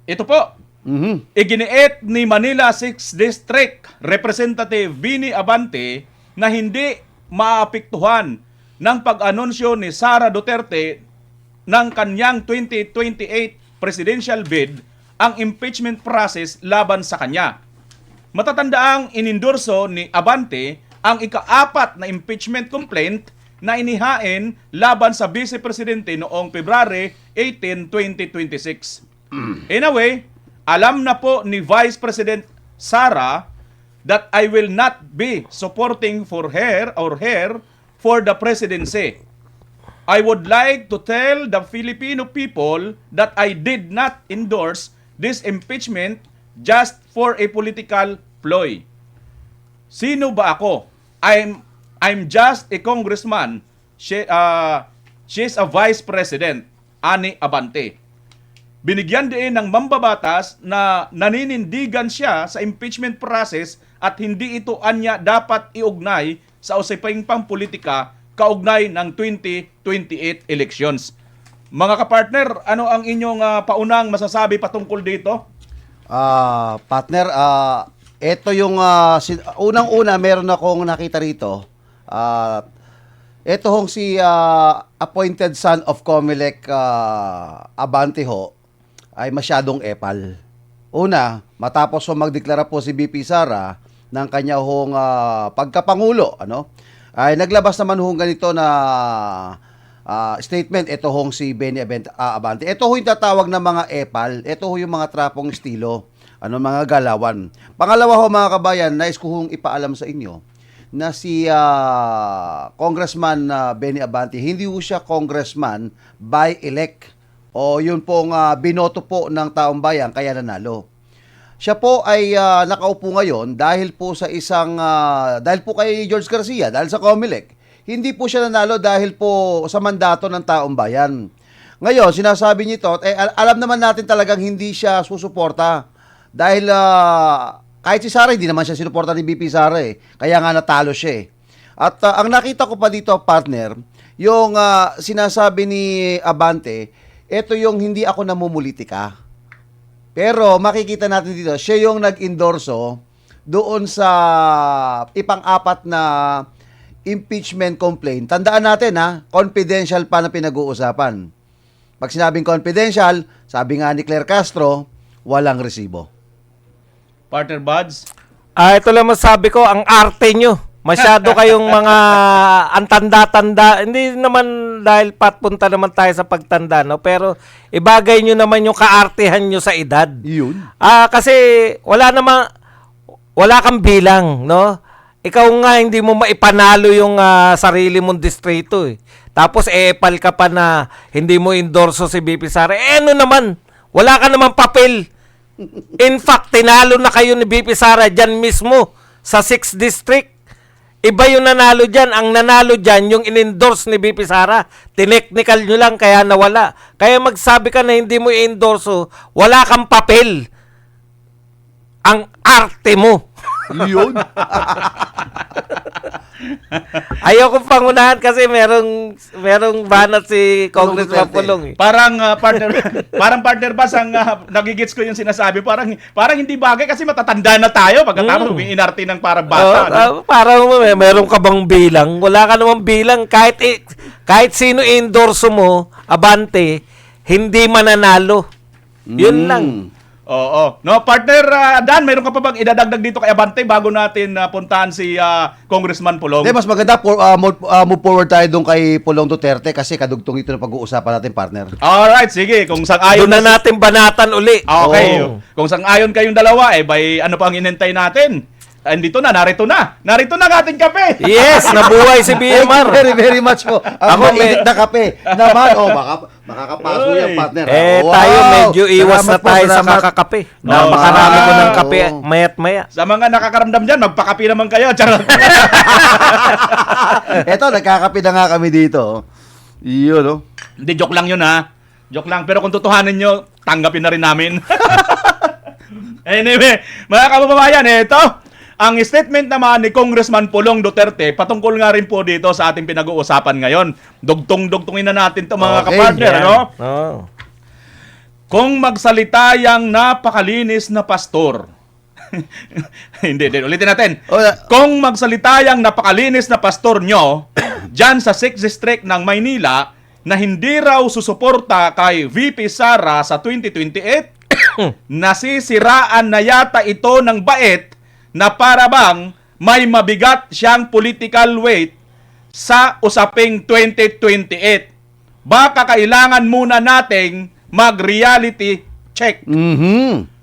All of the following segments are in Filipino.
Ito po, iginiit ni Manila 6th District Representative Bini Abante na hindi maapektuhan ng pag-anunsyo ni Sara Duterte ng kanyang 2028 presidential bid ang impeachment process laban sa kanya. Matatandaang inindorso ni Abante ang ika-4 na impeachment complaint na inihain laban sa Vice Presidente noong February 18, 2026. In a way, alam na po ni Vice President Sara that I will not be supporting for her for the presidency. I would like to tell the Filipino people that I did not endorse this impeachment just for a political ploy. Sino ba ako? I'm just a congressman. She's a vice president, ani Abante. Binigyan din ng mambabatas na naninindigan siya sa impeachment process at hindi ito anya dapat iugnay sa usaping pampolitika kaugnay ng 2028 elections. Mga kapartner, ano ang inyong paunang masasabi patungkol dito? Partner, ito yung unang-una meron akong nakita rito. Ito hong si appointed son of Comelec Abante ho ay masyadong epal. Una, matapos magdeklara po si BP Sara ng kanya hong pagkapangulo, ay naglabas naman hong ganito na statement. Ito hong si Benny Abante. Ito ho yung tatawag na mga epal. Ito ho yung mga trapong estilo. Mga galawan. Pangalawa ho mga kabayan, nais ko hong ipaalam sa inyo na si Congressman Benny Abante, hindi ho siya congressman by elect o yun pong binoto po ng taong bayan kaya nanalo. Siya po ay nakaupo ngayon dahil po sa dahil po kay George Garcia, dahil sa Comelec. Hindi po siya nanalo dahil po sa mandato ng taong bayan. Ngayon, sinasabi niyo ito, alam naman natin talagang hindi siya susuporta. Dahil kahit si Sara, hindi naman siya sinuporta ni BP Sara Kaya nga natalo siya At ang nakita ko pa dito, partner, yung sinasabi ni Abante, ito yung hindi ako namumulitika. Pero makikita natin dito, siya yung nag-endorso doon sa ipang-apat na impeachment complaint. Tandaan natin confidential pa na pinag-uusapan. Pag sinabing confidential, sabi nga ni Claire Castro, walang resibo. Partner Buds? Ito lang masabi ko, ang arte nyo. Masyado kayong mga antanda-tanda. Hindi naman dahil patpunta naman tayo sa pagtanda, pero ibagay nyo naman yung kaartehan nyo sa edad. Yun. Kasi wala kang bilang, Ikaw nga hindi mo maipanalo yung sarili mong distrito Tapos epal ka pa na hindi mo endorso si BP Sara. Ano naman? Wala ka naman papel. In fact, tinalo na kayo ni BP Sara dyan mismo sa 6th District. Iba yung nanalo dyan. Ang nanalo dyan, yung in-endorse ni BP Sara. Tineknikal nyo lang, kaya nawala. Kaya magsabi ka na hindi mo i-endorso, wala kang papel. Ang arte mo. Yun. Ayoko pangunahan kasi merong banat si Congressman Pulong. Parang partner ba ang nagigits ko yung sinasabi, parang hindi bagay kasi matatanda na tayo pagkatapos umiinarte ng parang bata. Parang meron ka bang bilang? Wala ka namang bilang kahit sino endorso mo, Abante, hindi mananalo. Yun lang. Oo. Partner Dan, meron ka pa bang idadagdag dito kay Abante bago natin puntahan si Congressman Pulong? Hindi, mas maganda move forward tayo doon kay Pulong Duterte kasi kadugtong ito na pag-uusapan natin, partner. Alright, sige. Kung sang-ayon Doon na natin banatan uli. Okay. Kung sang-ayon kayong dalawa, by ano pa ang inintay natin? Narito na ang ating kape. Yes, nabuhay si BMR. Very, very much po. Ang mainit na kape. Naman, makakapaso yan, partner. Tayo medyo iwas na tayo sa kakakape. Napakarami ko ng kape, mayat-maya. Sa mga nakakaramdam dyan, magpakape naman kayo. Charot. Eto, nagkakape na nga kami dito. Yun, Hindi, joke lang yun Joke lang. Pero kung tutuhanin nyo, tanggapin na rin namin. Anyway, mga kababayan, ito. Ang statement naman ni Congressman Pulong Duterte patungkol nga rin po dito sa ating pinag-uusapan ngayon. Dugtong-dugtungin na natin 'to mga kapartner, Kung magsalita yang napakalinis na pastor. Hindi, ulitin natin. Kung magsalita yang napakalinis na pastor nyo dyan sa 6th District ng Maynila na hindi raw susuporta kay VP Sara sa 2028, nasisiraan na yata ito ng bait na para bang may mabigat siyang political weight sa usaping 2028. Baka kailangan muna nating mag-reality check.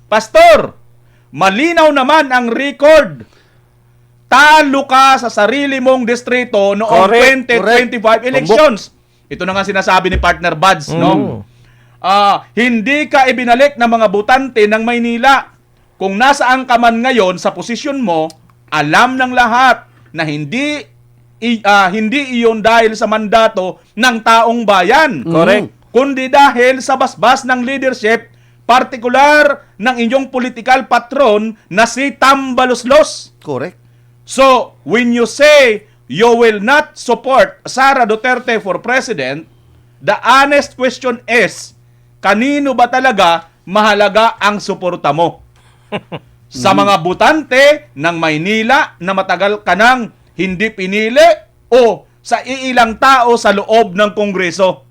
Pastor, malinaw naman ang record. Talo ka sa sarili mong distrito noong Correct. 2025 elections. Ito na nga sinasabi ni partner Buds, no? Hindi ka ibinalik ng mga botante ng Maynila. Kung nasaan ka man ngayon sa posisyon mo, alam ng lahat na hindi iyon dahil sa mandato ng taong bayan. Correct. Kundi dahil sa basbas ng leadership, partikular ng inyong political patron na si Tambaloslos. Correct. So, when you say you will not support Sara Duterte for president, the honest question is, kanino ba talaga mahalaga ang suporta mo? Sa mga botante ng Maynila na matagal ka nang hindi pinili o sa iilang tao sa loob ng Kongreso?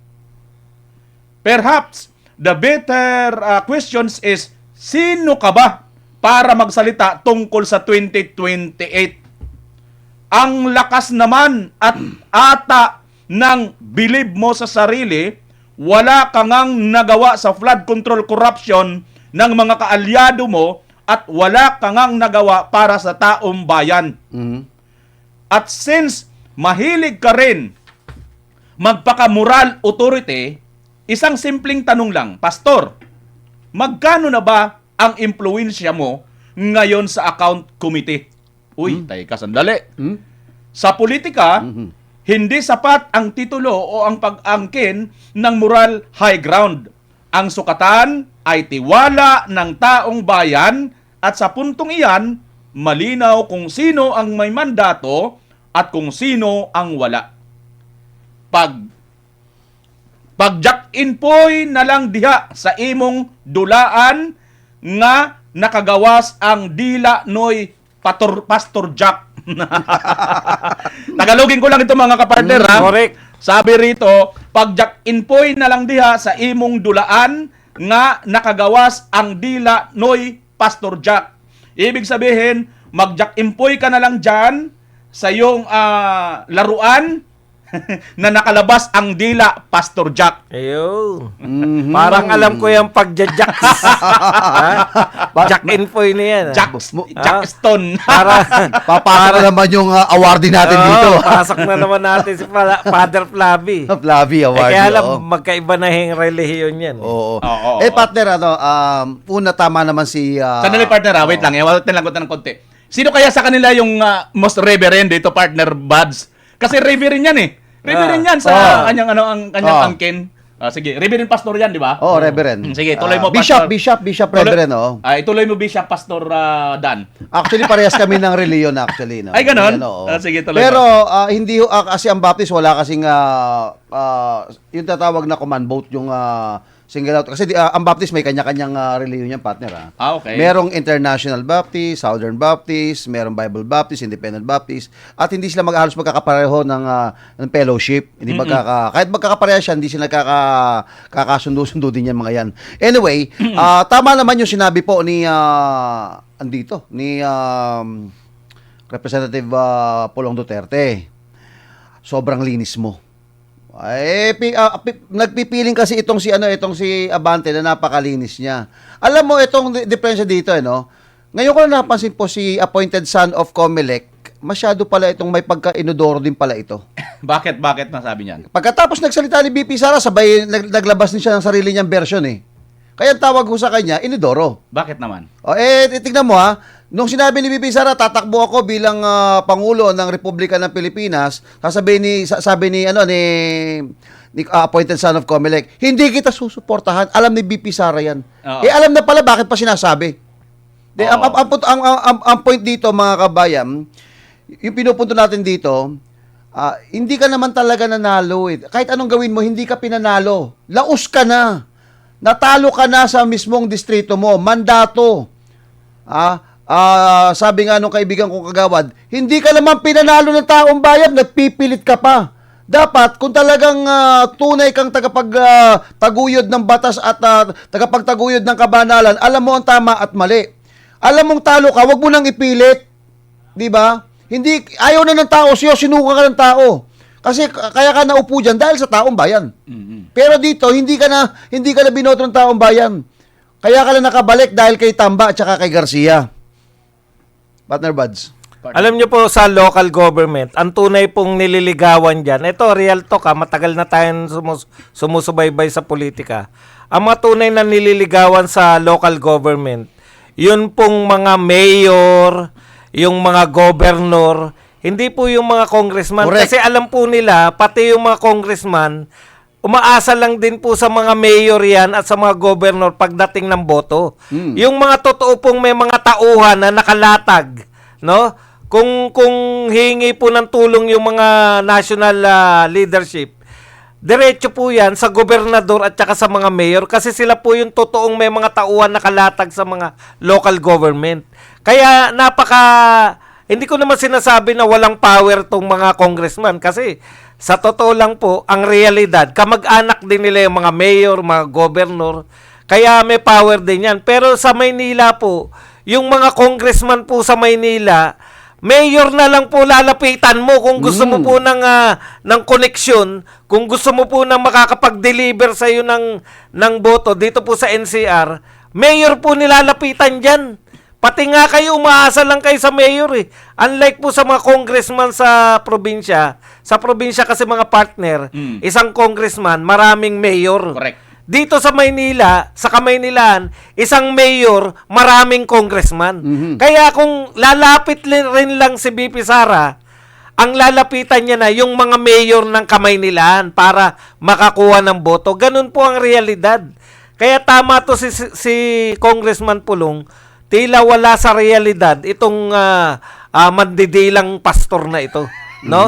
Perhaps the better questions is, sino ka ba para magsalita tungkol sa 2028? Ang lakas naman at ata ng bilib mo sa sarili, wala kang nagawa sa flood control corruption ng mga kaalyado mo at wala kang nagawa para sa taong bayan. At since mahilig ka rin magpaka-moral authority, isang simpleng tanong lang, Pastor, magkano na ba ang impluensya mo ngayon sa account committee? Uy, teka sandali. Sa politika, hindi sapat ang titulo o ang pag-angkin ng moral high ground. Ang sukatan ay tiwala ng taong bayan at sa puntong iyan, malinaw kung sino ang may mandato at kung sino ang wala. Pag-jack-in po'y nalang diha sa imong dulaan nga nakagawas ang dila noy Pastor Jack. Tagalogin ko lang ito mga kapartner, ha? Correct. Sabi rito, pag-jack-in po'y nalang diha sa imong dulaan nga nakagawas ang dila noy Pastor Jack. Ibig sabihin, mag-jack-in po'y ka na lang dyan sa iyong laruan na nakalabas ang dila Pastor Jack. Ayun. Parang alam ko yung pagja-jacks. Jack and Poy na yan. Jack Stone. Papasok na naman yung awardee natin dito. Pasok na naman natin si Father Flavi. Flavi award. Kaya alam, magkaiba na yung relihiyon yan. Oo. Oo. Partner, una tama naman si... Sandali partner, wait lang. Wala lang ko ng konti. Sino kaya sa kanila yung most reverend dito, partner Buds? Kasi reverend yan eh. Reverend yan sa kanyang angkin. Sige, reverend pastor yan, di ba? Oo, reverend. Sige, tuloy mo Bishop pastor. reverend, oo. Ituloy mo Bishop Pastor Dan. Actually, parehas kami ng reliyon actually. No? Ay, ganon? Yan, oo. Sige, tuloy Pero, hindi, kasi ang Baptist, wala kasing, yung tatawag na command vote, yung single out. Kasi ang Baptist may kanya-kanyang reliyon yan, partner. Okay. Merong International Baptist, Southern Baptist, merong Bible Baptist, Independent Baptist, at hindi sila halos magkakapareho ng fellowship. Hindi kahit magkakapareho siya, hindi sila kakasundo-sundo din yan mga yan. Anyway, tama naman yung sinabi po ni Representative Pulong Duterte. Sobrang linis mo. Nagpipiling kasi itong si Abante na napakalinis niya. Alam mo itong diferensya dito, Ngayon ko na napansin po si appointed son of Comelec, masyado pala itong may pagka-inodoro din pala ito. Bakit nasabi niyan? Pagkatapos nagsalita ni BP Sara, sabay naglabas din siya ng sarili niyang version eh. Kaya tawag ko sa kanya, inodoro. Bakit naman? Tignan mo nung sinabi ni BP Sara, tatakbo ako bilang Pangulo ng Republika ng Pilipinas, sabi ni appointed son of Comelec, hindi kita susuportahan. Alam ni BP Sara yan. Alam na pala bakit pa sinasabi. Ang point dito mga kabayan, yung pinupunto natin dito, hindi ka naman talaga nanalo eh. Kahit anong gawin mo, hindi ka pinanalo. Laos ka na. natalo ka na sa mismong distrito mo, mandato. Sabi nga nung kaibigan kong kagawad, hindi ka naman pinanalo ng taong bayan, nagpipilit ka pa. Dapat, kung talagang tunay kang tagapagtaguyod ng batas at tagapagtaguyod ng kabanalan, alam mo ang tama at mali. Alam mong talo ka, wag mo nang ipilit. Di ba? Hindi, ayaw na ng tao sa'yo, sinuka ka ng tao. Kasi kaya ka naupo dyan dahil sa taong bayan. Pero dito, hindi ka na binoto ng taong bayan. Kaya ka na nakabalik dahil kay Tamba at saka kay Garcia. Partner Buds. Alam niyo po sa local government, ang tunay pong nililigawan dyan, ito real talk matagal na tayong sumusubaybay sa politika. Ang mga tunay na nililigawan sa local government, yun pong mga mayor, yung mga governor, hindi po yung mga congressman. Correct. Kasi alam po nila, pati yung mga congressman, umaasa lang din po sa mga mayor yan at sa mga governor pagdating ng boto. Yung mga totoo pong may mga tauhan na nakalatag, no? Kung hingi po ng tulong yung mga national leadership, diretso po yan sa gobernador at saka sa mga mayor kasi sila po yung totoong may mga tauhan nakalatag sa mga local government. Kaya hindi ko naman sinasabi na walang power tong mga congressman kasi sa totoo lang po, ang realidad, kamag-anak din nila yung mga mayor, mga governor, kaya may power din yan. Pero sa Maynila po, yung mga congressman po sa Maynila, mayor na lang po lalapitan mo kung gusto mo po ng koneksyon, kung gusto mo po na makakapag-deliver sa iyo ng boto dito po sa NCR, mayor po nilalapitan diyan. Pati nga kayo umaasa lang kayo sa mayor eh. Unlike po sa mga congressman sa probinsya kasi mga partner, isang congressman, maraming mayor. Correct. Dito sa Maynila, sa Kamaynilaan, isang mayor, maraming congressman. Kaya kung lalapit rin lang si BP Sara, ang lalapitan niya na yung mga mayor ng Kamaynilaan para makakuha ng boto. Ganun po ang realidad. Kaya tama to si Congressman Pulong, tila wala sa realidad itong mandidilang pastor na ito. No?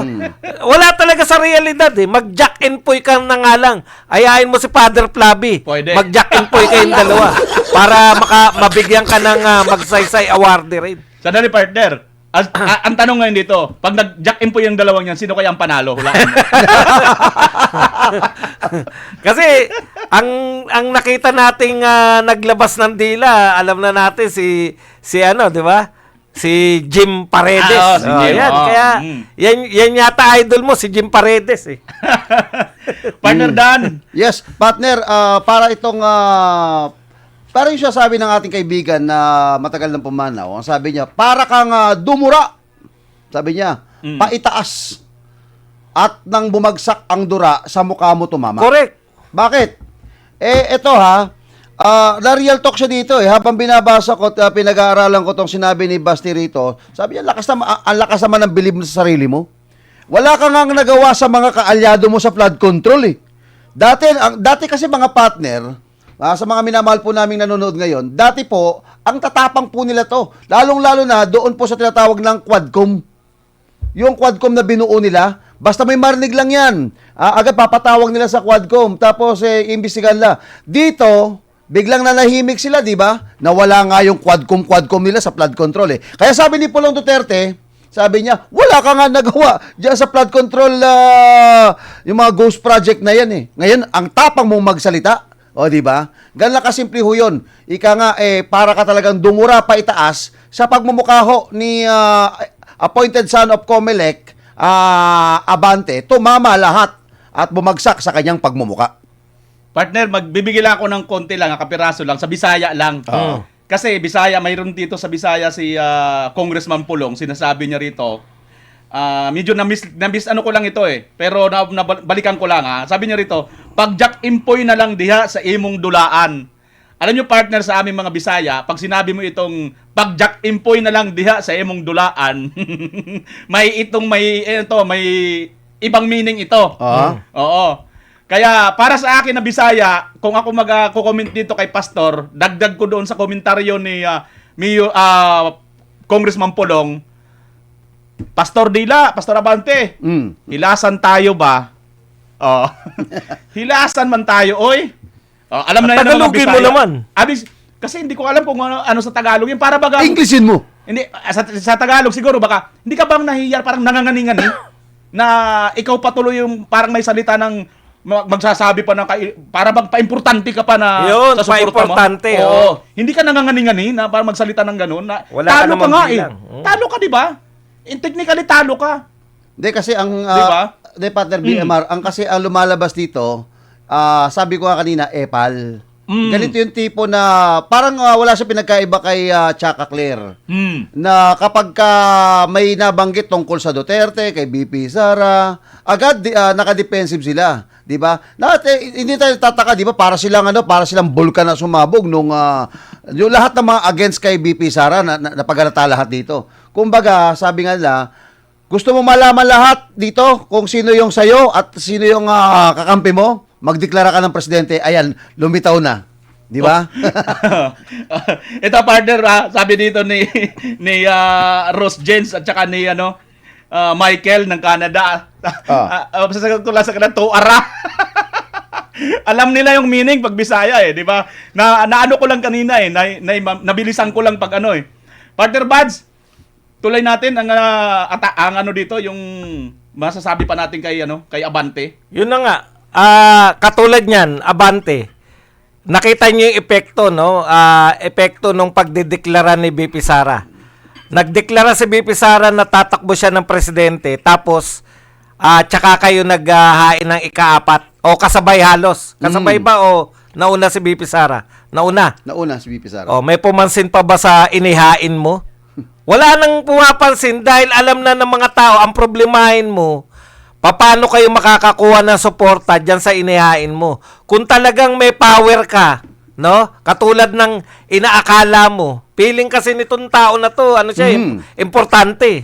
Wala talaga sa realidad eh. Mag-jack and poy ka na nga lang. Ayain mo si Father Flavi. Pwede. Mag-jack and poy kayong dalawa para mabigyan ka ng magsaysay award rin. Sandali, partner. Ang tanong ngayon dito, pag nag-jack in po yung dalawang yan, sino kaya ang panalo? Hulaan mo. Kasi ang nakita nating naglabas ng dila, alam na natin si ano, 'di ba? Si Jim Paredes. Si Jim. Yan, kaya yan yata idol mo si Jim Paredes eh. Partner Dan. Yes, partner, para itong para yung sabi ng ating kaibigan na matagal ng pumanaw, ang sabi niya, para kang dumura. Sabi niya, paitaas. At nang bumagsak ang dura, sa mukha mo tumama. Correct. Bakit? Ito na-real talk siya dito eh. Habang binabasa ko at pinag-aaralan ko tong sinabi ni Basti rito, sabi niya, ang lakas naman ng bilib mo sa sarili mo. Wala ka nga nagawa sa mga kaalyado mo sa flood control eh. Dati kasi mga partner, sa mga minamahal po naming nanonood ngayon, dati po, ang tatapang po nila to. Lalong-lalo na doon po sa tinatawag ng Quadcom. Yung Quadcom na binuo nila, basta may marinig lang yan. Agad papatawag nila sa Quadcom, tapos imbestigan nila. Dito, biglang nanahimik sila, di ba? Nawala nga yung Quadcom nila sa flood control eh. Kaya sabi ni Pulong Duterte, sabi niya, wala ka nga nagawa dyan sa flood control, yung mga ghost project na yan eh. Ngayon, ang tapang mong magsalita, o di ba? Ganun lang kasimple ho yun. Ika nga, para ka talagang dumura pa itaas sa pagmumukha ho ni appointed son of Comelec, Abante, tumama lahat at bumagsak sa kanyang pagmumuka. Partner, magbibigay lang ako ng konti lang, kapiraso lang, sa Bisaya lang. Kasi Bisaya, mayroon dito sa Bisaya si Congressman Pulong, sinasabi niya rito, medyo na-miss ano ko lang ito eh, pero balikan ko lang Sabi niya rito, pag Jack Impoy na lang diha sa imong dulaan. Alam niyo partner, sa aming mga Bisaya, pag sinabi mo itong pag Jack Impoy na lang diha sa imong dulaan, may ibang meaning ito. Oo. Kaya para sa akin na Bisaya, kung ako mag-comment dito kay Pastor, dagdag ko doon sa komentaryo ni Congressman Pulong, Pastor Dila, Pastor Abante, hilasan tayo ba? Hilasan man tayo, oy. Alam na yan ng mga Tagalogin mo Bisaya. naman. Kasi hindi ko alam kung ano sa Tagalog yun. Para baga... Englishin mo. Hindi, sa Tagalog siguro baka, hindi ka bang nahihiya, parang nanganganingan na ikaw patuloy yung parang may salita ng magsasabi pa ng para bang paimportante ka pa na Yun, sa suporta mo. paimportante, Oo. Hindi ka nanganganingan na parang magsalita ng ganun na Wala ka talo ka namang nga bilang. Talo ka, di ba? Technically talo ka. Hindi kasi ang Di ba? partner BMR, ang lumalabas dito, sabi ko nga kanina, epal. Ganito yung tipo na parang wala siya pinagkaiba kay Chaka Claire. Na kapag may nabanggit tungkol sa Duterte, kay BP Sara, agad naka-defensive sila, 'di ba? Hindi tayo tataka, 'di ba? Para silang bulkan na sumabog nung yung lahat ng mga against kay BP Sara na napagalata lahat dito. Kumbaga, sabi nga nila, gusto mo malaman lahat dito kung sino yung sayo at sino yung kakampi mo? Magdeklara ka ng presidente. Ayan, lumitaw na. Di ba? Ito partner, sabi dito ni Ross Jens at saka ni Michael ng Canada. Sasagot ko lang sa kanila, tuara. Alam nila yung meaning pag Bisaya di ba? Naano ko lang kanina nabilisan ko lang pag Partner Buds, tuloy natin ang dito yung masasabi pa natin kay Abante. Yun na nga. Katulad niyan, Abante. Nakita niyo yung epekto, no? Epekto nung pagdedeklara ni BP Sara. Nagdeklara si BP Sara na tatakbo siya ng presidente, tapos tsaka kayo naghahain ng ika-4 o kasabay halos. Kasabay ba o nauna si BP Sara? Nauna. Nauna si BP Sara. O, may pumansin pa ba sa inihain mo? Wala nang pumapansin dahil alam na ng mga tao ang problemahin mo. Paano kayo makakakuha ng suporta diyan sa inihain mo? Kung talagang may power ka, no? Katulad ng inaakala mo. Feeling kasi nitong tao na to, importante.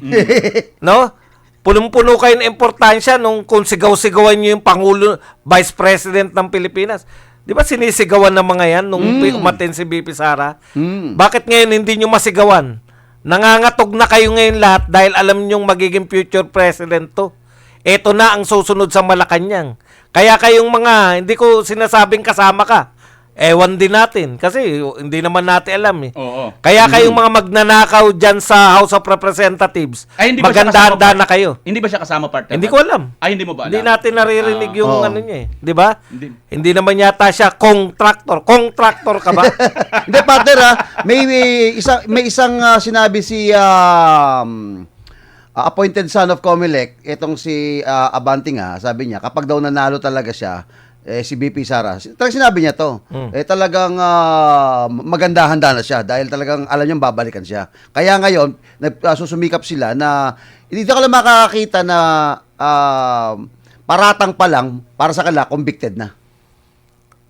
No? Punong-puno kayo ng importansya nung kung sigaw-sigawan niyo yung Pangulo, Vice President ng Pilipinas. Di ba sinisigawan ng mga yan nung umaten si BP Sara? Bakit ngayon hindi nyo masigawan? Nangangatog na kayo ngayon lahat dahil alam nyong magiging future president to. Ito na ang susunod sa Malacanang. Kaya kayong mga, hindi ko sinasabing kasama ka. Ewan din natin. Kasi hindi naman natin alam Oo. Kaya kayong mga magnanakaw dyan sa House of Representatives, Hindi ba siya maganda-handa kasama, na kayo. Hindi ba siya kasama, partner? Hindi ko alam. Hindi mo ba alam? Hindi natin naririnig yung Oo. niya Di ba? Hindi. naman yata siya contractor. Contractor ka ba? Hindi, partner may isang sinabi si appointed son of Comelec, itong si Abante nga, sabi niya, kapag daw nanalo talaga siya, si BP Sara, talagang sinabi niya to, talagang maganda handa na siya dahil talagang alam niyang babalikan siya. Kaya ngayon, susumikap sila na hindi ka lang makakakita na paratang pa lang para sa kanila, convicted na.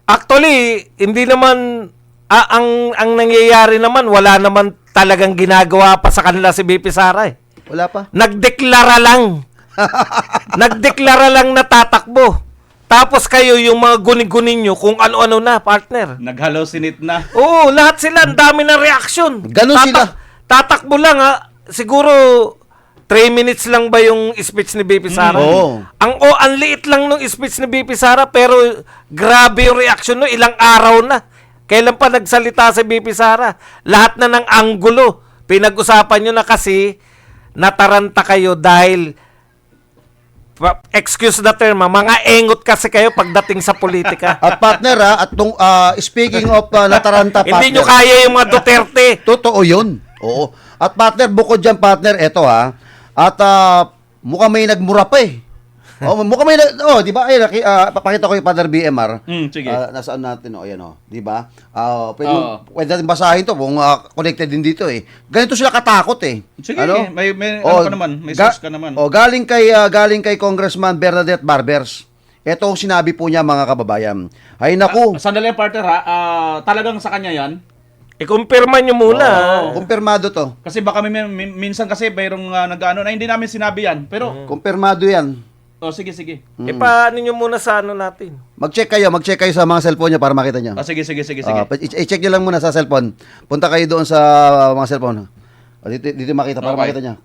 Actually, hindi naman ang nangyayari naman, wala naman talagang ginagawa pa sa kanila si BP Sara Wala pa? Nagdeklara lang. Nagdeklara lang na tatakbo. Tapos kayo yung mga gunin-gunin nyo kung ano-ano na, partner. Nag-hallucinate na. Oo, lahat sila, ang dami ng reaksyon. Ganun sila. Tatakbo lang siguro 3 minutes lang ba yung speech ni BP Sara? Oo. Ang liit lang nung speech ni BP Sara pero grabe yung reaction no, ilang araw na. Kailan pa nagsalita si BP Sara? Lahat na ng anggulo. Pinag-usapan nyo na kasi nataranta kayo dahil excuse the term, mga engot kasi kayo pagdating sa politika. At partner speaking of nataranta partner. Hindi nyo kaya yung mga Duterte. Totoo yun. Oo. At partner, bukod dyan partner, eto at mukhang may nagmura pa mukhang may di ba? Ay, papakita ko yung partner BMR. Sige. Nasaan natin ayan di ba? Pwede natin basahin to kung connected din dito Ganito sila katakot Sige, may ano ka naman, may source ka naman. Galing kay Congressman Bernadette Barbers. Ito ang sinabi po niya mga kababayan. Ay naku. Sandali, partner talagang sa kanya yan. I-confirma nyo muna. Kumpirmado to. Kasi baka minsan kasi mayroong nag-ano na hindi namin sinabi yan. Pero, Kumpirmado yan. sige. Paano nyo muna sa ano natin? Mag-check kayo sa mga cellphone niyo para makita niyo. Sige. I-check niyo lang muna sa cellphone. Punta kayo doon sa mga cellphone. Dito makita, para Okay. makita niya.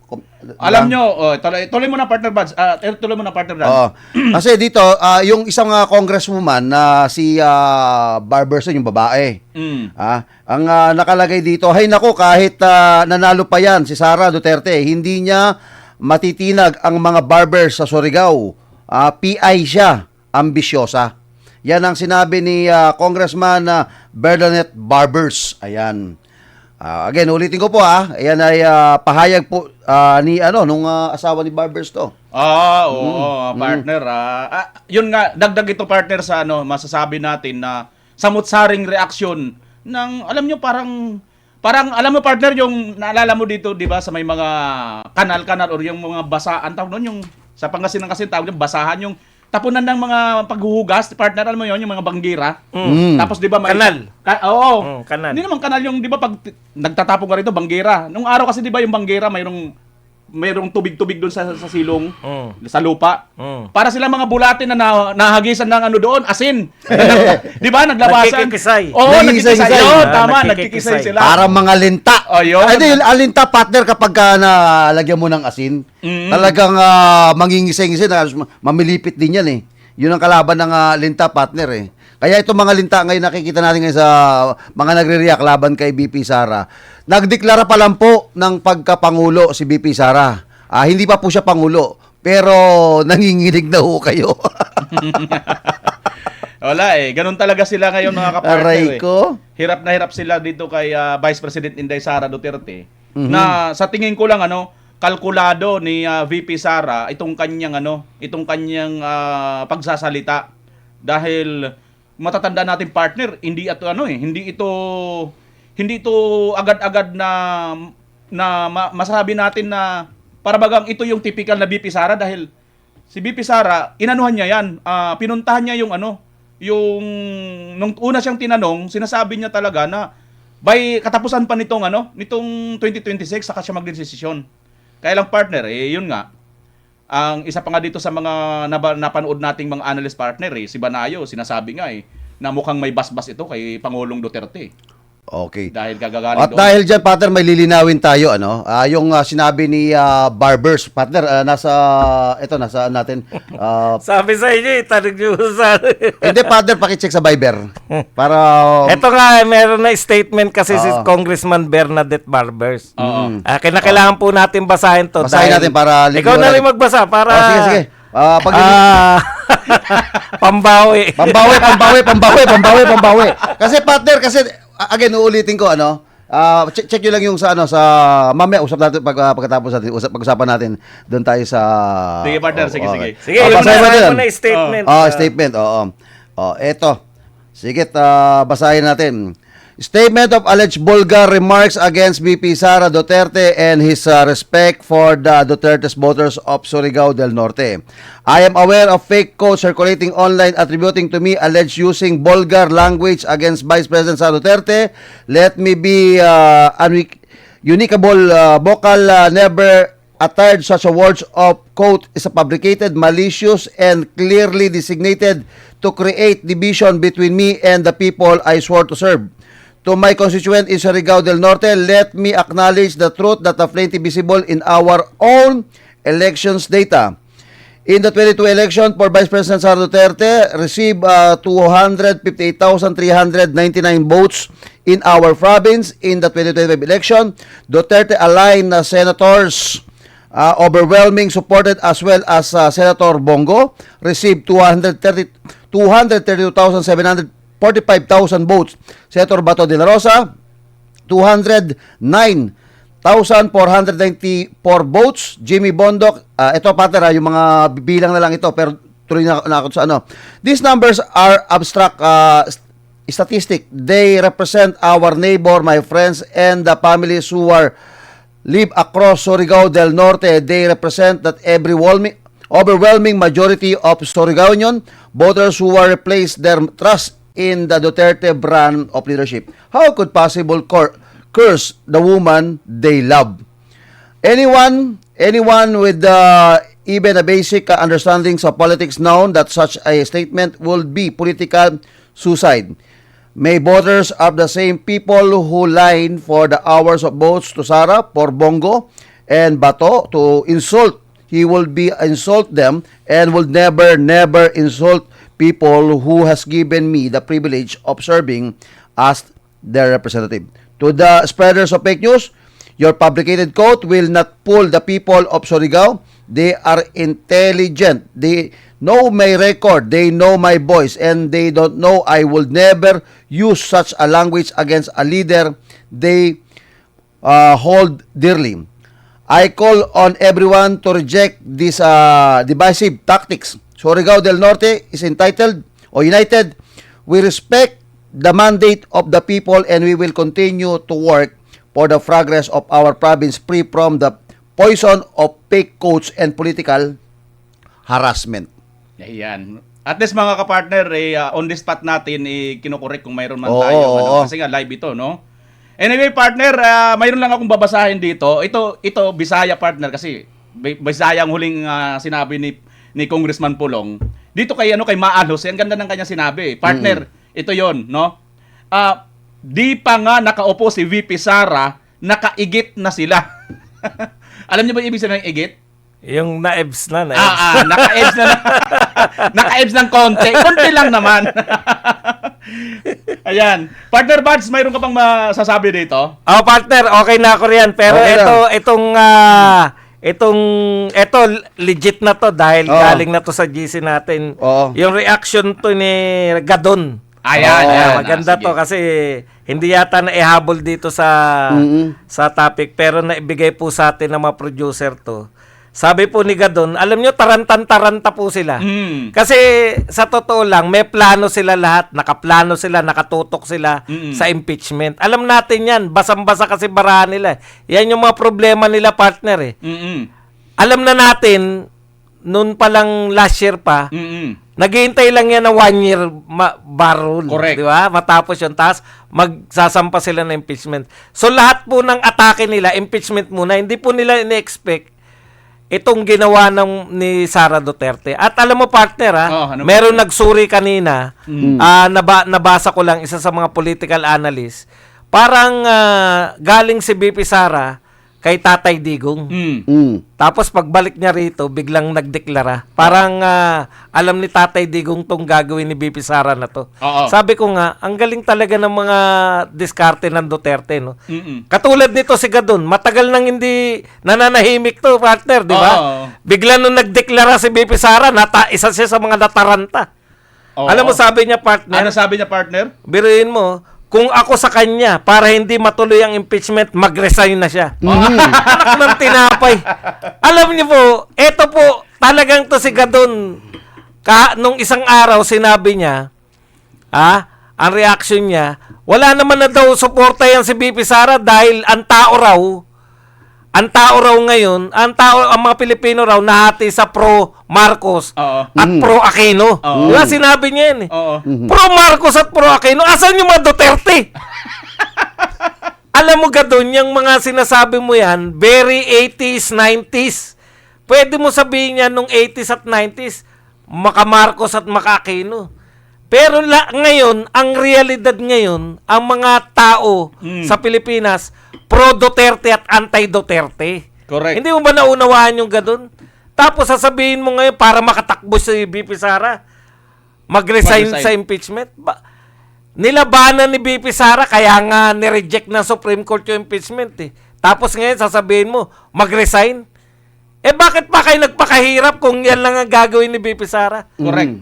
Alam nyo, tuloy mo na partner Buds. Tuloy mo na partner Dan. Oo. Kasi dito, yung isang congresswoman na si Barberson, yung babae. Ang nakalagay dito, hay nako, kahit nanalo pa yan si Sara Duterte, hindi niya matitinag ang mga barbers sa Surigao. PI siya, ambisyosa. Yan ang sinabi ni Congressman Bernadette Barbers. Ayan. Again, ulitin ko po Ayan ay pahayag po ni nung asawa ni Barbers to. Oo, partner. Yun nga, dagdag ito partner sa masasabi natin na samut-saring reaksyon ng, alam nyo, parang alam mo partner, yung naalala mo dito, di ba, sa may mga kanal-kanal or yung mga basaan, tawag nun, yung sa Pangasinan kasi tawag yung basahan, yung tapunan ng mga paghuhugas, partner, alam mo yun, yung mga banggira. Tapos di ba may Kanal. Oo. Kanal. Hindi naman kanal yung, di ba, pag nagtatapon ka rito, banggira. Nung araw kasi, di ba, yung banggira, mayroong tubig-tubig doon sa silong, sa lupa. Para sila mga bulatin na nahagisan ng doon, asin. Di ba? Naglabasan. Nagkikisay. Oo, Nagkikisay. nagkikisay. Yun, Ah, tama, nagkikisay. nagkikisay sila. Para mga linta. Yun. Ay, ang linta, partner, kapag nalagyan mo ng asin, talagang mangingisay-ngisay, mamilipit din yan Yun ang kalaban ng linta, partner Kaya itong mga linta ngayon nakikita natin ngayon sa mga nagre-react laban kay BP Sara. Nagdeklara pa lang po ng pagkapangulo si BP Sara. Hindi pa po siya pangulo, pero nanginginig na ho kayo. Wala ganun talaga sila ngayon mga kapartner Aray ko. Hirap na hirap sila dito kay Vice President Inday Sara Duterte. Na sa tingin ko lang kalkulado ni VP Sara itong kanyang pagsasalita dahil matatanda natin partner hindi ito agad-agad na masabi natin na para bagang ito yung typical na VP Sara dahil si VP Sara inanuhan niya yan pinuntahan niya yung nung una siyang tinanong sinasabi niya talaga na by katapusan pa nitong 2026 saka siya magdesisyon. Kaya lang partner, yun nga. Ang isa pa nga dito sa mga napanood nating mga analyst partner, si Banayo, sinasabi nga na mukhang may basbas ito kay Pangulong Duterte. Okay. Dahil gagagaling At dahil dyan, partner, may lilinawin tayo, yung sinabi ni Barbers, partner, nasa natin. Sabi sa inyo, tanong nyo sa... Hindi, partner, pakicheck sa Viber. Para... Ito nga, meron na statement kasi si Congressman Bernadette Barbers. Kinakailangan po natin basahin to. Basahin natin para... Ikaw na rin magbasa para... sige. Pambawi. Pambawi. Kasi, partner, again, uulitin ko, check nyo lang yung sa mamaya usap natin pagkatapos natin pag-usapan natin doon tayo sa Sige partner, sige. Sige, basahin natin. mo na yung statement. Statement, eto. Sige, basahin natin. Statement of alleged vulgar remarks against VP Sara Duterte and his respect for the Duterte's voters of Surigao del Norte. I am aware of fake quotes circulating online attributing to me alleged using vulgar language against Vice President Sara Duterte. Let me be unicable, vocal, never uttered such a words of quote is a fabricated, malicious, and clearly designated to create division between me and the people I swore to serve. To my constituent in Surigao del Norte, let me acknowledge the truth that are plainly visible in our own elections data. In the 22 election for Vice President Sara Duterte, received 258,399 votes in our province. In the 2025 election, Duterte aligned senators overwhelming supported as well as Senator Bongo received 232,745,000 votes. Senator Bato de la Rosa 209,494 votes. Jimmy Bondoc, ito partner yung mga bilang na lang ito pero tuloy na ako sa These numbers are abstract statistic. They represent our neighbor, my friends, and the families who live across Surigao del Norte. They represent that overwhelming majority of Surigaonian voters who are replaced their trust in the Duterte brand of leadership. How could possible curse the woman they love? Anyone with even a basic understandings of politics known that such a statement would be political suicide. May voters are the same people who line for the hours of votes to Sara for Bongo and Bato to insult. He will be insult them and will never insult people who has given me the privilege of serving as their representative. To the spreaders of fake news, your fabricated quote will not fool the people of Surigao. They are intelligent. They know my record. They know my voice. And they don't know I will never use such a language against a leader they hold dearly. I call on everyone to reject these divisive tactics. Surigao del Norte is entitled or united. We respect the mandate of the people and we will continue to work for the progress of our province free from the poison of fake quotes and political harassment. Ayan. At least mga kapartner, on the spot natin, kinukorek kung mayroon man Oo, tayo. oo. Kasi nga live ito, no? Anyway, partner, mayroon lang akong babasahin dito. Ito Bisaya, partner, kasi Bisaya ang huling sinabi ni Congressman Pulong. Dito kay Maan Jose, ang ganda ng kanya sinabi. Partner, ito yon, no? Di pa nga nakaupo si VP Sara, nakaigit na sila. Alam niyo ba ibig sabihin ng igit? Yung na-ebs na. Naka-ebs na. Naka-ebs ng konti. Konti lang naman. Ayan. Partner Buds, mayroon ka pang masasabi dito? Partner, okay na ako riyan. Pero Okay ito legit na to dahil Oo. galing na to sa GC natin. Oo. Yung reaction to ni Gadon. Ayan. Maganda Sige. to kasi hindi yata na ihabol dito sa sa topic pero naibigay po sa atin ng mga producer to. Sabi po ni Gadon, alam nyo, tarantan-taranta po sila. Kasi sa totoo lang, may plano sila lahat, nakaplano sila, nakatutok sila sa impeachment. Alam natin yan, basang-basa kasi barahan nila. Yan yung mga problema nila, partner eh. Alam na natin, noon pa lang last year pa, naghihintay lang yan ng 1 year bar rule. Correct. Di ba? Matapos yun, tapos magsasampa sila ng impeachment. So lahat po ng atake nila, impeachment muna, hindi po nila in-expect itong ginawa ni Sara Duterte. At alam mo, partner, meron nagsuri kanina, nabasa ko lang isa sa mga political analyst, parang galing si BP Sara kay Tatay Digong. Tapos pagbalik niya rito, biglang nagdeklara. Parang alam ni Tatay Digong tong gagawin ni BP Sara na to. Oo. Sabi ko nga, ang galing talaga ng mga diskarte ng Duterte, no? Katulad nito si Gadon, matagal nang hindi nananahimik to, partner, di ba? Oo. Bigla nung nagdeklara si BP Sara, isa siya sa mga nataranta. Oo. Alam mo, sabi niya, partner, Ano sabi niya, partner? biruin mo, kung ako sa kanya, para hindi matuloy ang impeachment, mag-resign na siya. Anak ng tinapay. Alam niyo po, eto po, talagang to si Gadon. Nung isang araw, sinabi niya, ang reaction niya, wala naman na daw suporta yan si BP Sara dahil ang tao raw ngayon, ang mga Pilipino raw nahati sa pro Marcos at pro Aquino. Diba sinabi niya yan eh. Pro Marcos at pro Aquino, asan yung mga Duterte? Alam mo Gadon, yung mga sinasabi mo yan, very 80s, 90s. Pwede mo sabihin yan nung 80s at 90s, maka Marcos at maka Aquino. Pero ngayon, ang realidad ngayon, ang mga tao sa Pilipinas, pro-Duterte at anti-Duterte. Correct. Hindi mo ba naunawaan yung Gadon? Tapos sasabihin mo ngayon para makatakbo si BP Sara, mag-resign sa impeachment. Nilabanan ni BP Sara, kaya nga nireject ng Supreme Court yung impeachment eh. Tapos ngayon sasabihin mo, mag-resign? Bakit pa kayo nagpakahirap kung yan lang ang gagawin ni BP Sara? Correct.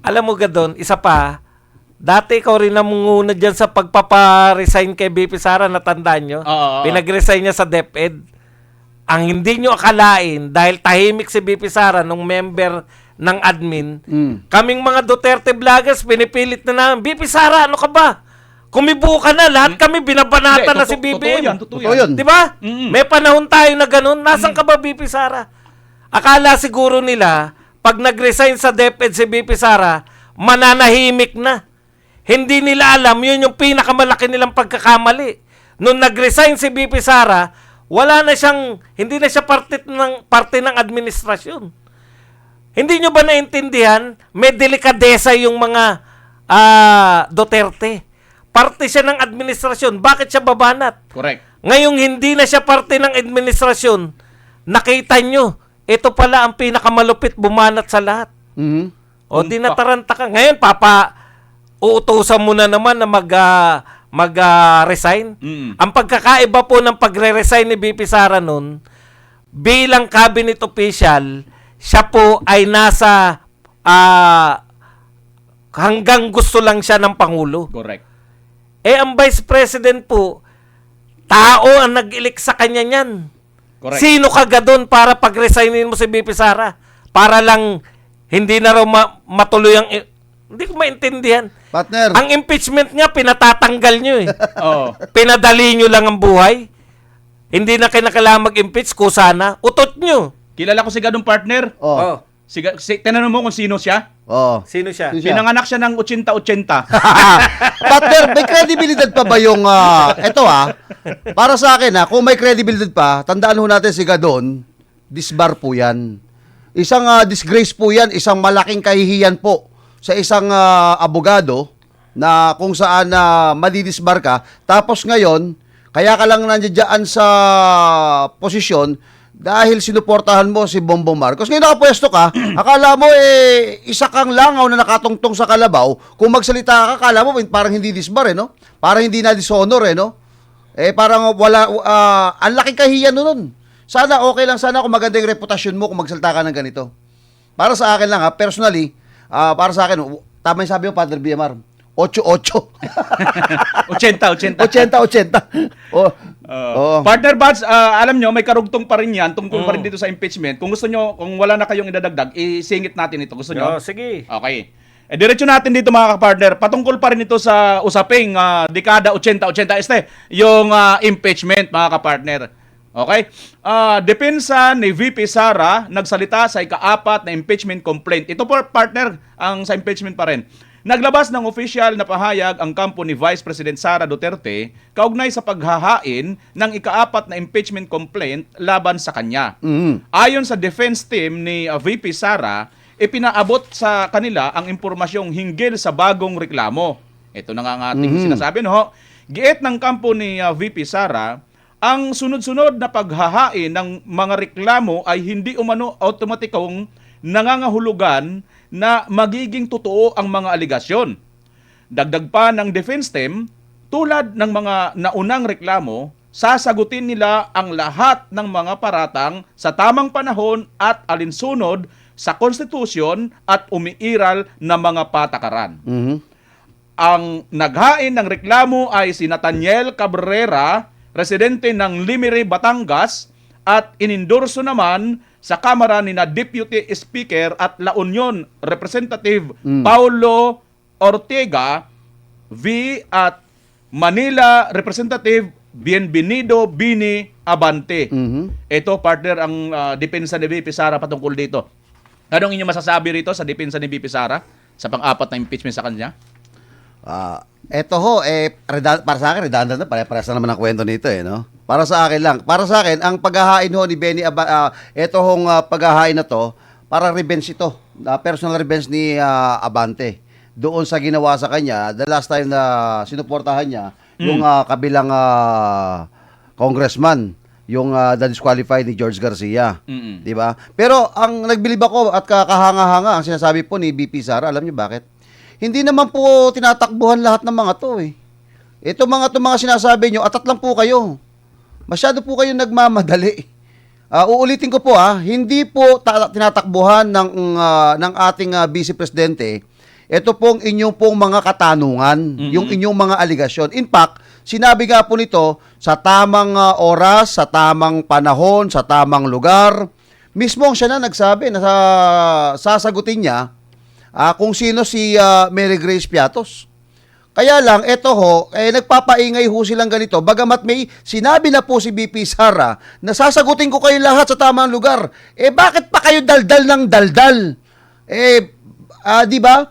Alam mo Gadon, isa pa, dati ikaw rin namunguna dyan sa pagpaparesign kay BP Sara, natandaan nyo? Oo. Pinag-resign niya sa DepEd. Ang hindi nyo akalain, dahil tahimik si BP Sara nung member ng admin, kaming mga Duterte vloggers, pinipilit na namin, BP Sara, ano ka ba? Kumibo ka na, lahat kami binabanata na si BBM. Totoo yan. Di ba? May panahon tayo na ganun. Nasaan ka ba, BP Sara? Akala siguro nila, pag nag-resign sa DepEd si BP Sara, mananahimik na. Hindi nila alam, yun yung pinakamalaki nilang pagkakamali. Nung nag-resign si BP Sara, hindi na siya parte ng administrasyon. Hindi nyo ba naintindihan? May delikadesa yung mga Duterte. Parte siya ng administrasyon. Bakit siya babanat? Correct. Ngayong hindi na siya parte ng administrasyon, nakita nyo, ito pala ang pinakamalupit bumanat sa lahat. Mhm. O di nataranta ka. Ngayon, uutusan mo na naman na mag-resign. Mm. Ang pagkakaiba po ng pagre-resign ni BP Sara nun, bilang cabinet official, siya po ay nasa hanggang gusto lang siya ng Pangulo. Correct. Ang Vice President po, tao ang nag-elect sa kanya niyan. Correct. Sino ka doon para pag-resignin mo si BP Sara? Para lang hindi na raw matuloy ang... Hindi ko maintindihan. Partner. Ang impeachment nga, pinatatanggal nyo eh. Oo. Pinadali nyo lang ang buhay. Hindi na kinakailangan mag-impeach, kusana. Utot nyo. Kilala ko si ganung partner. Oh. Tinanong mo kung sino siya? Oh. Sino siya? Sino siya? Pinanganak siya ng 80-80. Partner, may credibilidad pa ba yung eto para sa akin kung may credibility pa, tandaan ho natin si Gadon, disbar po yan. Isang disgrace po yan, isang malaking kahihiyan po sa isang abogado na kung saan madidisbar ka. Tapos ngayon, kaya ka lang nandiyan sa posisyon dahil sinuportahan mo si Bongbong Marcos. Ngayon nakapwesto ka, akala mo isa kang langaw na nakatungtong sa kalabaw. Kung magsalita ka, akala mo parang hindi disbar no? Parang hindi na dishonor no? Parang wala, ang laking kahiyan nun. Sana okay lang, sana kung maganda yung reputasyon mo kung magsalita ka ng ganito. Para sa akin lang personally, para sa akin, tama yung sabi mo, Padre BMR, 8-8. 80-80. 80-80. Oo. Partner Buds, alam nyo, may karugtong pa rin yan tungkol pa rin dito sa impeachment. Kung gusto nyo, kung wala na kayong idadagdag, isingit natin ito. Gusto nyo? Sige. Okay. Diretso natin dito mga kapartner. Patungkol pa rin ito sa usaping dekada 80-80 yung impeachment mga kapartner. Okay? Depensa ni VP Sara nagsalita sa ika-4 na impeachment complaint. Ito po partner ang sa impeachment pa rin. Naglabas ng official na pahayag ang kampo ni Vice President Sara Duterte kaugnay sa paghahain ng ika-4 na impeachment complaint laban sa kanya. Ayon sa defense team ni VP Sara, ipinaabot sa kanila ang impormasyong hinggil sa bagong reklamo. Ito na nga ang ating sinasabi, no? Giit ng kampo ni VP Sara, ang sunod-sunod na paghahain ng mga reklamo ay hindi umano automatikong nangangahulugan na magiging totoo ang mga aligasyon. Dagdag pa ng defense team, tulad ng mga naunang reklamo, sasagutin nila ang lahat ng mga paratang sa tamang panahon at alinsunod sa konstitusyon at umiiral na mga patakaran. Ang naghain ng reklamo ay si Nathaniel Cabrera, residente ng Limere, Batangas, at inendorso naman sa Kamara ni na Deputy Speaker at La Union Representative Paulo Ortega V at Manila Representative Bienvenido Bini Abante. Ito partner ang depensa ni VP Sara patungkol dito. Anong inyong masasabi rito sa depensa ni VP Sara sa pang-4 na impeachment sa kanya? Eto ho, para sa akin, redundant na, pare-pares na naman ang kwento nito no? Para sa akin lang. Para sa akin, ang paghahain ho ni Benny, eto hong paghahain na to, para revenge ito. Personal revenge ni Abante. Doon sa ginawa sa kanya, the last time na sinuportahan niya, yung kabilang congressman, yung na-disqualified ni George Garcia. Di ba? Pero ang nagbilib ako at kakahanga-hanga, ang sinasabi po ni BP Sara, alam niyo bakit? Hindi naman po tinatakbuhan lahat ng mga to Ito mga sinasabi nyo, atat lang po kayo. Masyado po kayo nagmamadali. Uulitin ko po hindi po tinatakbuhan ng ating Vice Presidente. Ito pong inyong pong mga katanungan, yung inyong mga aligasyon. In fact, sinabi nga po nito sa tamang oras, sa tamang panahon, sa tamang lugar. Mismo siya na nagsabi na sasagutin niya kung sino si Mary Grace Piatos. Kaya lang, eto ho, nagpapaingay ho silang ganito. Bagamat may sinabi na po si BP Sara na sasagutin ko kayo lahat sa tamang lugar. Bakit pa kayo daldal ng daldal? Di ba?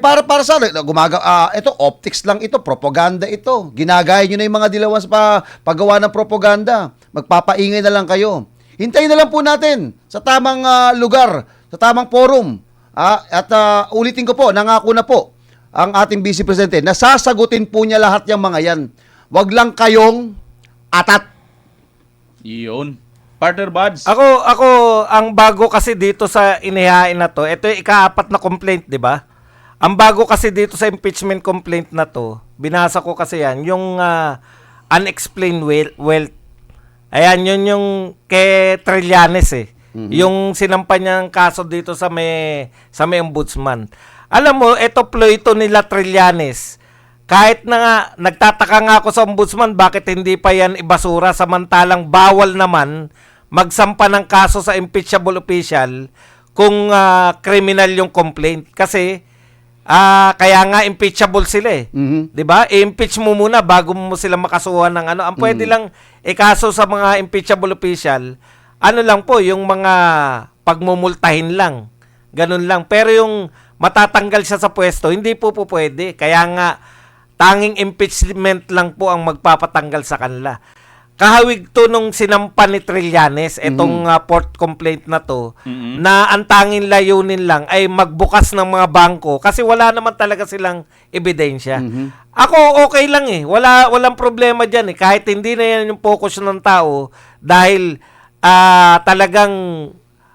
Para sa ito, optics lang ito, propaganda ito. Ginagaya nyo na yung mga dilawan sa paggawa ng propaganda. Magpapaingay na lang kayo. Hintayin na lang po natin sa tamang lugar, sa tamang forum. At ulitin ko po, nangako na po ang ating Vice Presidente, na sasagutin po niya lahat yung mga yan. Wag lang kayong atat. Iyon. Partner Buds. Ako, ang bago kasi dito sa inihain na to, ito yung ika-4 na complaint, di ba? Ang bago kasi dito sa impeachment complaint na to, binasa ko kasi yan, yung unexplained wealth. Ayan, yun yung kay Trillanes eh. Yung sinampa niyang kaso dito sa may ombudsman. Alam mo, ito ploy ito nila Trillanes. Kahit na nga, nagtataka nga ako sa ombudsman, bakit hindi pa yan ibasura samantalang bawal naman magsampa ng kaso sa impeachable official kung criminal yung complaint. Kasi, kaya nga impeachable sila eh. 'Di ba? I-impeach mo muna bago mo sila makasuhan ng ano. Ang pwede lang ikaso sa mga impeachable official, ano lang po, yung mga pagmumultahin lang. Ganun lang. Pero yung matatanggal siya sa pwesto, hindi po pwede. Kaya nga, tanging impeachment lang po ang magpapatanggal sa kanila. Kahawig to nung sinampa ni Trillanes, itong port complaint na to, na ang tanging layunin lang ay magbukas ng mga bangko kasi wala naman talaga silang ebidensya. Ako okay lang eh. Walang problema diyan eh. Kahit hindi na yan yung focus ng tao dahil talagang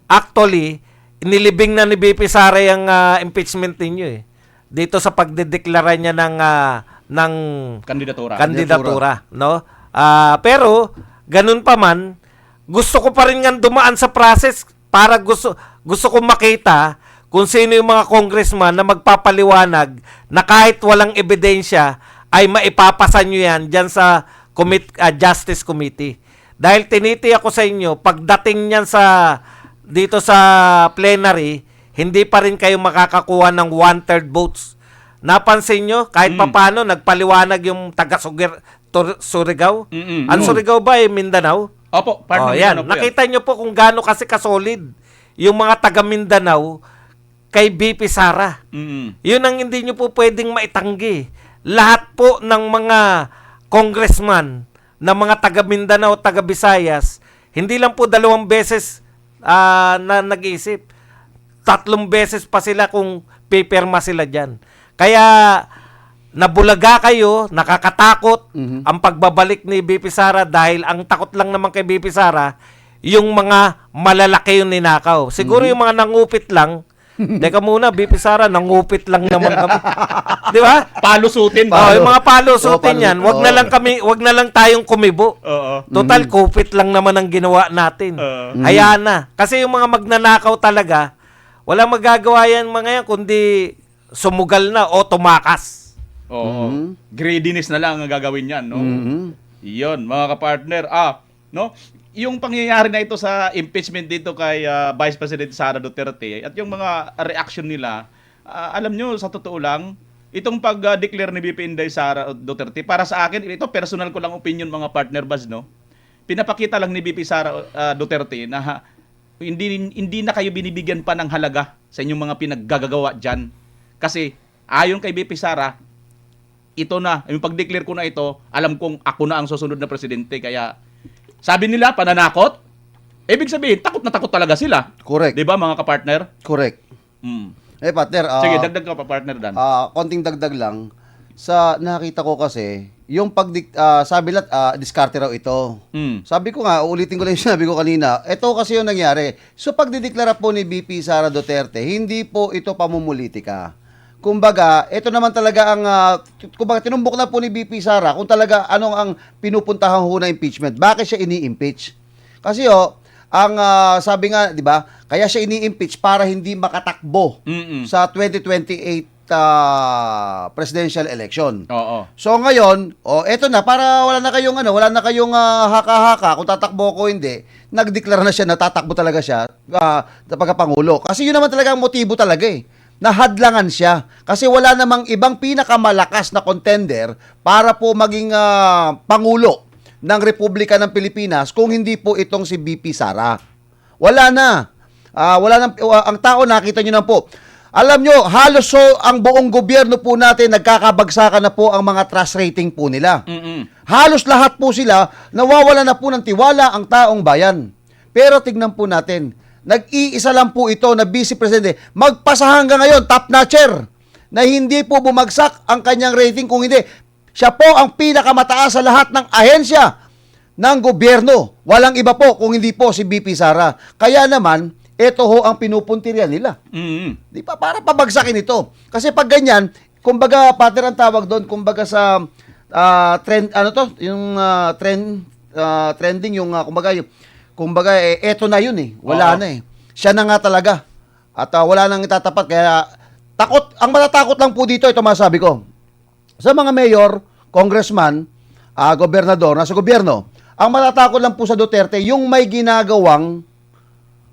actually inilibing na ni BP Sara yung impeachment ninyo eh. Dito sa pagdedeklara niya ng kandidatura, no? Pero ganun pa man, gusto ko pa rin nga dumaan sa process para gusto ko makita kung sino yung mga congressman na magpapaliwanag na kahit walang ebidensya ay maipapasa nyo yan dyan sa Justice Committee. Dahil tiniti ako sa inyo, pagdating niyan dito sa plenary, hindi pa rin kayo makakakuha ng 1/3 votes. Napansin nyo, kahit papano, nagpaliwanag yung Surigao. Ang Surigao ba ay Mindanao? Opo, partner. Yan. Nakita nyo po kung gaano kasi kasolid yung mga taga Mindanao kay BP Sara. Yun ang hindi nyo po pwedeng maitanggi. Lahat po ng mga congressman na mga taga Mindanao, taga Visayas, hindi lang po 2 beses na nag-iisip. 3 beses pa sila kung pipirma sila dyan. Kaya nabulaga kayo, nakakatakot ang pagbabalik ni BP Sara dahil ang takot lang naman kay BP Sara, yung mga malalaki yung ninakaw. Siguro yung mga nangupit lang, teka muna, BP Sara, nangupit lang naman kami. Di ba? Palusutin. Yung mga palusutin yan, wag na lang tayong kumibo. Total, kupit lang naman ang ginawa natin. Hayaan na. Kasi yung mga magnanakaw talaga, walang magagawa yan mga yan, kundi sumugal na o tumakas. Oo. Greediness na lang ang gagawin niyan, no? Iyon, mga kapartner. No? Yung pangyayari na ito sa impeachment dito kay Vice President Sara Duterte at yung mga reaction nila, alam nyo, sa totoo lang, itong pag-declare ni VP Inday Sara Duterte, para sa akin, ito personal ko lang opinion mga partner Baz, no? Pinapakita lang ni VP Sara Duterte na hindi na kayo binibigyan pa ng halaga sa inyong mga pinaggagawa dyan. Kasi ayon kay BP Sara, ito na, yung pag-declare ko na ito, alam kong ako na ang susunod na presidente. Kaya sabi nila, pananakot. Ibig sabihin, takot na takot talaga sila. Correct. Di ba mga kapartner? Correct. Partner. Sige, dagdag ka pa, partner Dan. Konting dagdag lang. Sa nakita ko kasi, yung sabi lahat, diskarte raw ito. Sabi ko nga, uulitin ko lang yung sinabi ko kanina, ito kasi yung nangyari. So pagdideklara po ni BP Sara Duterte, hindi po ito pamumulitika. Kumbaga, ito naman talaga ang, kumbaga, tinumbok na po ni BP Sara kung talaga anong ang pinupuntahan ho na impeachment. Bakit siya ini-impeach? Kasi ang sabi nga, di ba, kaya siya ini-impeach para hindi makatakbo sa 2028 presidential election. Oo. So ngayon, eto na, para wala na kayong haka-haka kung tatakbo ko hindi, nagdeklara na siya na tatakbo talaga siya sa pagkapangulo. Kasi yun naman talaga ang motibo talaga eh. Nahadlangan siya. Kasi wala namang ibang pinakamalakas na contender para po maging pangulo ng Republika ng Pilipinas kung hindi po itong si BP Sara. Wala na. Ang tao, nakita nyo na po. Alam nyo, halos ang buong gobyerno po natin, nagkakabagsakan na po ang mga trust rating po nila. Halos lahat po sila, nawawala na po ng tiwala ang taong bayan. Pero tignan po natin, nag-iisa lang po ito na Vice Presidente. Magpasa hanggang ngayon, top notcher. na hindi po bumagsak ang kanyang rating, kung hindi, siya po ang pinakamataas sa lahat ng ahensya ng gobyerno. Walang iba po kung hindi po si BP Sara. Kaya naman, ito ho ang pinupuntirya nila. Di ba? Para pabagsakin ito. Kasi pag ganyan, kumbaga, partner ang tawag doon, kumbaga sa trend, ano to? Yung trending, yung, kumbaga, eto na yun eh. Wala Oo. na eh. Siya na nga talaga. At wala nang itatapat. Kaya, ang matatakot lang po dito, ito masabi ko. Sa mga mayor, congressman, gobernador, nasa gobyerno, ang matatakot lang po sa Duterte, yung may ginagawang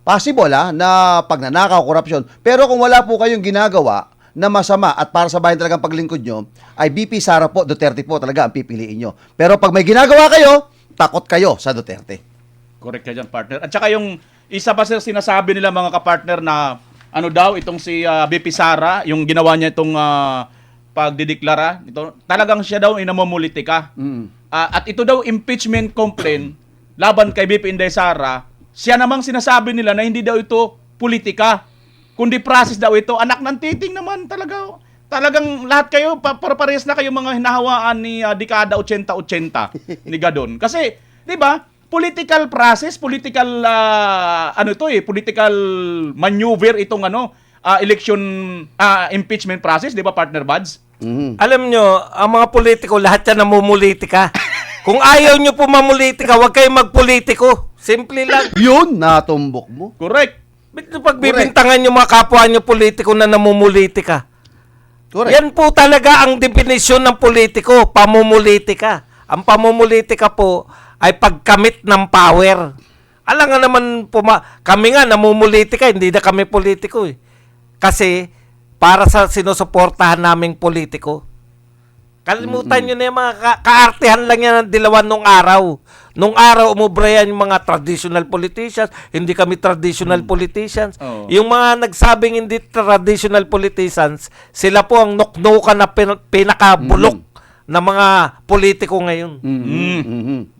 possible na pagnanakaw, korupsyon. Pero kung wala po kayong ginagawa na masama at para sa bayan talagang paglingkod nyo, ay BP Sara po, Duterte po talaga ang pipiliin nyo. Pero pag may ginagawa kayo, takot kayo sa Duterte. Correct ka dyan, partner. At saka yung isa pa sir sinasabi nila mga kapartner na ano daw itong si BP Sara, yung ginawa niya itong pagdideklara, ito, talagang siya daw inamumulitika. At ito daw impeachment complaint laban kay BP Inday Sara, siya namang sinasabi nila na hindi daw ito politika, kundi process daw ito. Anak ng titing naman talaga. Talagang lahat kayo, parehas na kayo mga hinahawaan ni dekada 80-80 ni Gadon. Kasi, di ba, political process, political, political maneuver itong election impeachment process, di ba, partner Buds? Alam nyo, ang mga politiko, lahat yan namumulitika. Kung ayaw nyo po mamulitika, huwag kayong magpolitiko. Simple lang. Yun, natumbok mo. Correct. Pagbibintangan nyo mga kapwa nyo politiko na namumulitika. Correct. Yan po talaga ang definisyon ng politiko, pamumulitika. Ang pamumulitika po ay pagkamit ng power. Alam nga naman po, kami nga namumulitika, hindi na kami politiko eh. Kasi para sa sinusuportahan naming politiko. Kalimutan nyo na yung mga kaartehan lang yan ng dilawan nung araw. Nung araw, umubra yan yung mga traditional politicians. Hindi kami traditional politicians. Oo. Yung mga nagsabing hindi traditional politicians, sila po ang nuknukan na pinakabulok na mga politiko ngayon.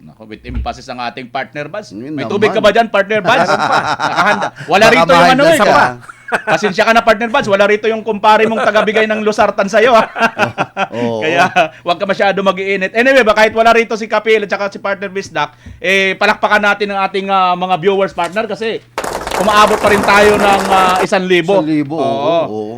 Nako, with emphasis ang ating partner Buds. Yun May naman. tubig ka ba dyan, partner Buds? Nakahanda. Wala Baka rito yung behind the eh. ka. Pasensya ka na, partner Buds. Wala rito yung kumpare mong tagabigay ng losartan sa'yo. Oo. Kaya huwag ka masyado mag-iinit. Anyway, kahit wala rito si Kapil at saka si partner Bisdak, palakpakan natin ang ating mga viewers, partner, kasi umaabot pa rin tayo ng 1,000. 1,000, Oo. oo.